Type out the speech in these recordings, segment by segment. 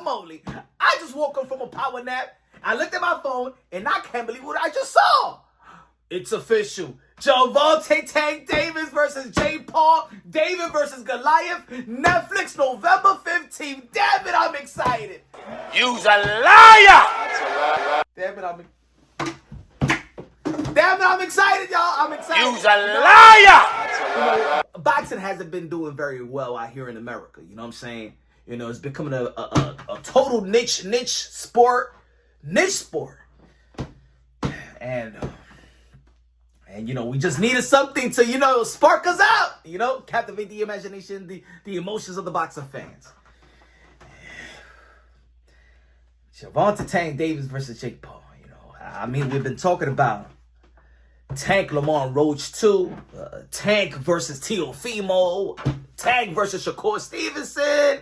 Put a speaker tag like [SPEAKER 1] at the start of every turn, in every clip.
[SPEAKER 1] moly. I just woke up from a power nap. I looked at my phone, and I can't believe what I just saw. It's official. Gervonta Tank Davis versus Jake Paul. David versus Goliath. Netflix, November 15th. Damn it, I'm excited.
[SPEAKER 2] You's a liar!
[SPEAKER 1] Damn it, I'm excited, y'all. I'm excited.
[SPEAKER 2] You's a liar!
[SPEAKER 1] You know, boxing hasn't been doing very well out here in America. You know what I'm saying? You know, it's becoming a total niche sport. And you know, we just needed something to, you know, spark us out. You know, captivate the imagination, the emotions of the boxing fans. Gervonta Tank Davis versus Jake Paul. You know, I mean, we've been talking about Tank Lamar Roach 2, Tank versus Teofimo, Tank versus Shakur Stevenson,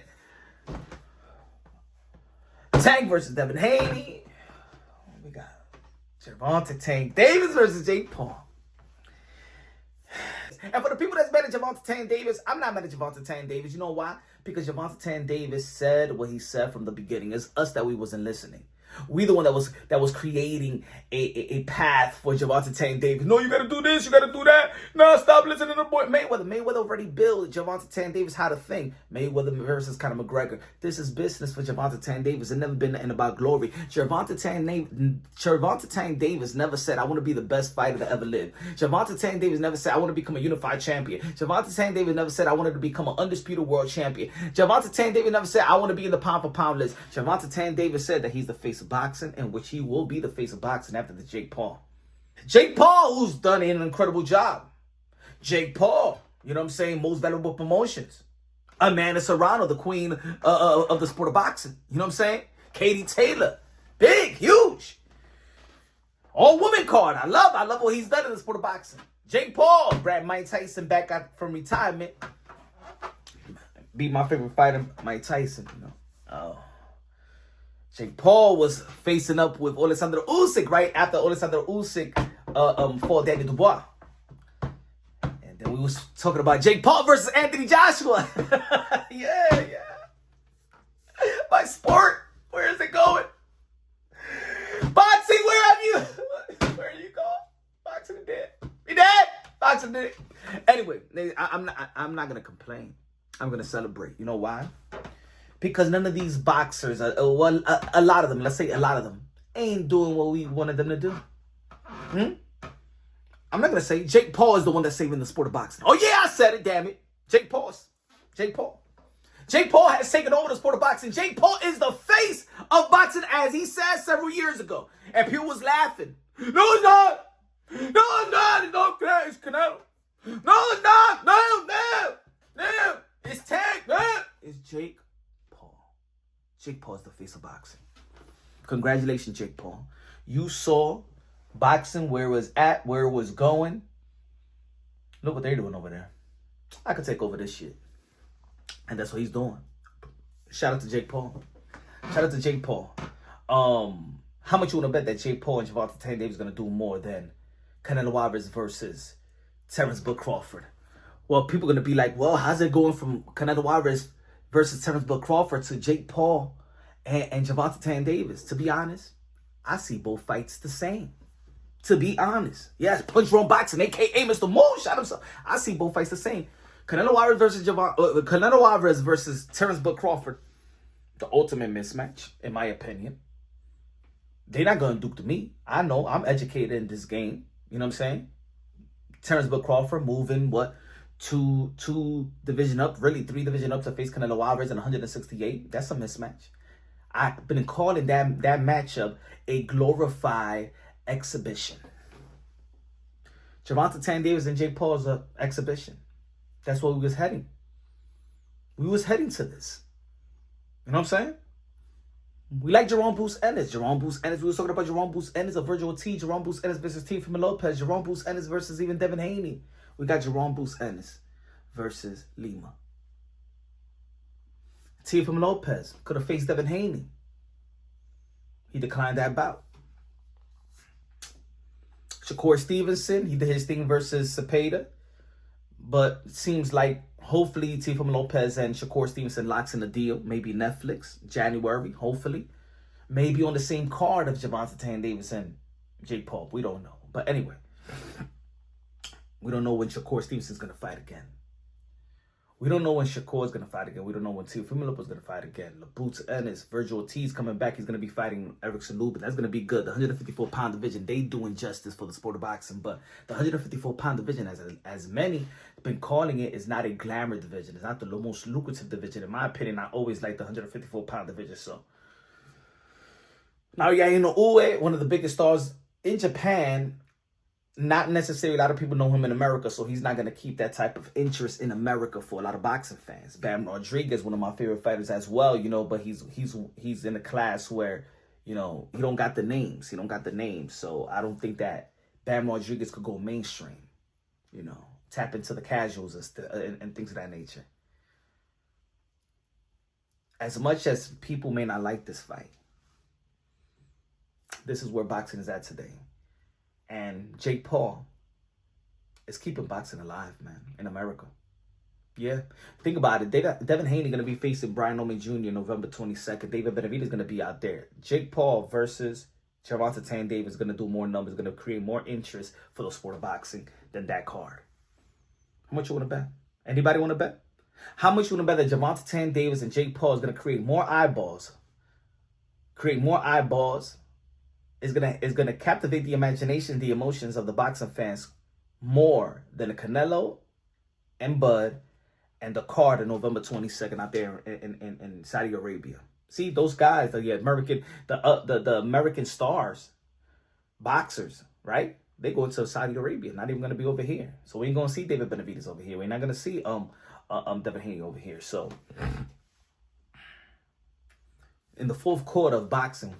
[SPEAKER 1] Tank versus Devin Haney. We got Gervonta Tank Davis versus Jake Paul. And for the people that's mad at Gervonta Tank Davis, I'm not mad at Gervonta Tank Davis. You know why? Because Gervonta Tank Davis said what he said from the beginning. It's us that we wasn't listening. We the one that was creating a path for Gervonta Tank Davis. No, you gotta do this, you gotta do that. No, stop listening to the boy. Mayweather already built Gervonta Tank Davis had a thing. Mayweather versus Conor McGregor. This is business for Gervonta Tank Davis. It's never been nothing about glory. Gervonta Tank Davis never said, I want to be the best fighter to ever live. Gervonta Tank Davis never said, I want to become a unified champion. Gervonta Tank Davis never said, I wanted to become an undisputed world champion. Gervonta Tank Davis never said, I want to be in the pound for pound list. Gervonta Tank Davis said that he's the face of boxing, and which he will be the face of boxing after the Jake Paul. Jake Paul, who's done an incredible job. Jake Paul, you know what I'm saying, most valuable promotions. Amanda Serrano, the queen of the sport of boxing. You know what I'm saying? Katie Taylor, big, huge. All woman card. I love what he's done in the sport of boxing. Jake Paul grabbed Mike Tyson back out from retirement. Beat my favorite fighter, Mike Tyson. You know. Jake Paul was facing up with Alexander Usyk right after Alexander Usyk fought Danny Dubois. And then we was talking about Jake Paul versus Anthony Joshua. yeah. My sport, where is it going? Boxing, where have you? Where are you going? Boxing dead. You dead? Boxing dead. Anyway, I'm not gonna complain. I'm gonna celebrate. You know why? Because none of these boxers, a lot of them, let's say a lot of them, ain't doing what we wanted them to do. I'm not going to say Jake Paul is the one that's saving the sport of boxing. Oh, yeah, I said it, damn it. Jake Paul. Jake Paul has taken over the sport of boxing. Jake Paul is the face of boxing, as he said several years ago. And people was laughing. No, it's not. No, it's not. It's not. It's Canelo. No, it's not. No. It's Tank. No. It's Jake. Jake Paul is the face of boxing. Congratulations, Jake Paul. You saw boxing where it was at, where it was going. Look what they're doing over there. I could take over this shit. And that's what he's doing. Shout out to Jake Paul. How much you want to bet that Jake Paul and Gervonta Tank Davis is going to do more than Canelo Alvarez versus Terrence Bud Crawford? Well, people are going to be like, well, how's it going from Canelo Alvarez versus Terrence Bud Crawford to Jake Paul and Gervonta Tank Davis? To be honest, I see both fights the same. To be honest. Yes, Punch Wrong Boxing, a.k.a. Mr. Moonshot himself. I see both fights the same. Canelo Alvarez versus Terrence Bud Crawford, the ultimate mismatch, in my opinion. They're not going to duke to me. I know. I'm educated in this game. You know what I'm saying? Terrence Bud Crawford moving, two division up, really 3 division up to face Canelo Alvarez in 168. That's a mismatch. I've been calling that matchup a glorified exhibition. Gervonta Tank Davis and Jake Paul is an exhibition. That's where we was heading. We was heading to this. You know what I'm saying? We like Jerome Bruce Ennis. We was talking about Jerome Bruce Ennis, a Virgil T. Jerome Bruce Ennis versus Teofimo Lopez. Jerome Bruce Ennis versus even Devin Haney. We got Jerome Bruce Ennis versus Lima. Teofimo Lopez could have faced Devin Haney. He declined that bout. Shakur Stevenson, he did his thing versus Cepeda. But it seems like Hopefully, Teofimo Lopez and Shakur Stevenson locks in a deal. Maybe Netflix, January, hopefully. Maybe on the same card of Gervonta Tank Davis and Jake Paul. We don't know. But anyway, we don't know when Shakur Stevenson's going to fight again. We don't know when Shakur's going to fight again. We don't know when Teofimo Lopez is going to fight again. Labute Ennis, Virgil Ortiz coming back. He's going to be fighting Erickson Lubin. That's going to be good. The 154-pound division, they doing justice for the sport of boxing. But the 154-pound division, as many have been calling it, is not a glamour division. It's not the most lucrative division. In my opinion, I always like the 154-pound division. So now, Yaino Ue, one of the biggest stars in Japan. Not necessarily a lot of people know him in America, so he's not going to keep that type of interest in America for a lot of boxing fans. Bam Rodriguez, one of my favorite fighters as well, you know, but he's in a class where, you know, he don't got the names. He don't got the names, so I don't think that Bam Rodriguez could go mainstream, you know, tap into the casuals and things of that nature. As much as people may not like this fight, this is where boxing is at today. And Jake Paul is keeping boxing alive, man, in America. Yeah. Think about it. Devin Haney going to be facing Brian Oman Jr. November 22nd. David Benavidez is going to be out there. Jake Paul versus Gervonta Tank Davis is going to do more numbers, going to create more interest for the sport of boxing than that card. How much you want to bet? Anybody want to bet? How much you want to bet that Gervonta Tank Davis and Jake Paul is going to create more eyeballs? Is gonna captivate the imagination, the emotions of the boxing fans more than the Canelo and Bud and the card on November 22nd out there in Saudi Arabia. See, those guys, the American stars, boxers, right? They go to Saudi Arabia, not even gonna be over here. So we ain't gonna see David Benavidez over here. We're not gonna see Devin Haney over here. So in the fourth quarter of boxing,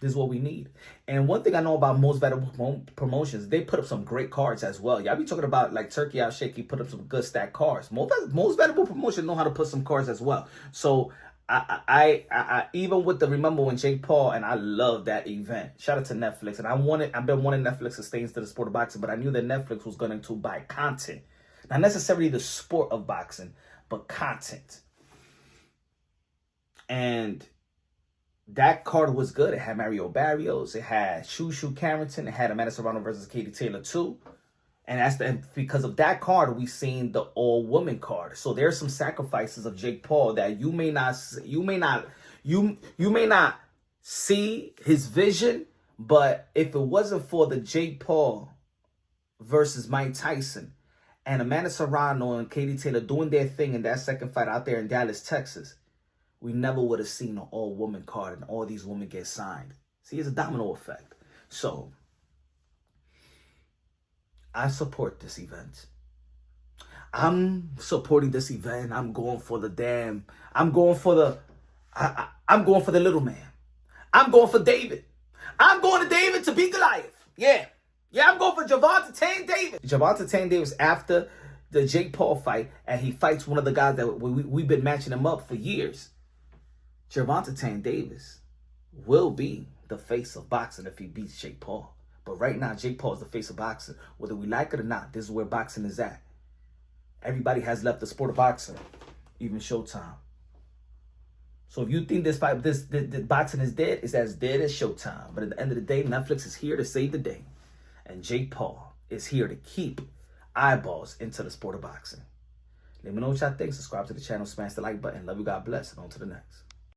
[SPEAKER 1] this is what we need. And one thing I know about most valuable promotions, they put up some great cards as well. Y'all be talking about like Turkey Al Shaky put up some good stack cards. Most valuable promotions know how to put some cards as well. So I even with the remember when Jake Paul, and I love that event. Shout out to Netflix. And I've been wanting Netflix to stay into the sport of boxing, but I knew that Netflix was going to buy content. Not necessarily the sport of boxing, but content. And that card was good. It had Mario Barrios. It had Shushu Carrington. It had Amanda Serrano versus Katie Taylor too. And because of that card, we seen the all-woman card. So there's some sacrifices of Jake Paul that you may not see his vision. But if it wasn't for the Jake Paul versus Mike Tyson and Amanda Serrano and Katie Taylor doing their thing in that second fight out there in Dallas, Texas, we never would have seen an all-woman card and all these women get signed. See, it's a domino effect. So, I support this event. I'm supporting this event. I'm going for the little man. I'm going for David. I'm going to David to beat Goliath. Yeah, I'm going for Gervonta Tank Davis. Gervonta Tank Davis after the Jake Paul fight, and he fights one of the guys that we've been matching him up for years. Gervonta Tank Davis will be the face of boxing if he beats Jake Paul. But right now, Jake Paul is the face of boxing. Whether we like it or not, this is where boxing is at. Everybody has left the sport of boxing, even Showtime. So if you think this boxing is dead, it's as dead as Showtime. But at the end of the day, Netflix is here to save the day. And Jake Paul is here to keep eyeballs into the sport of boxing. Let me know what y'all think. Subscribe to the channel. Smash the like button. Love you. God bless. And on to the next.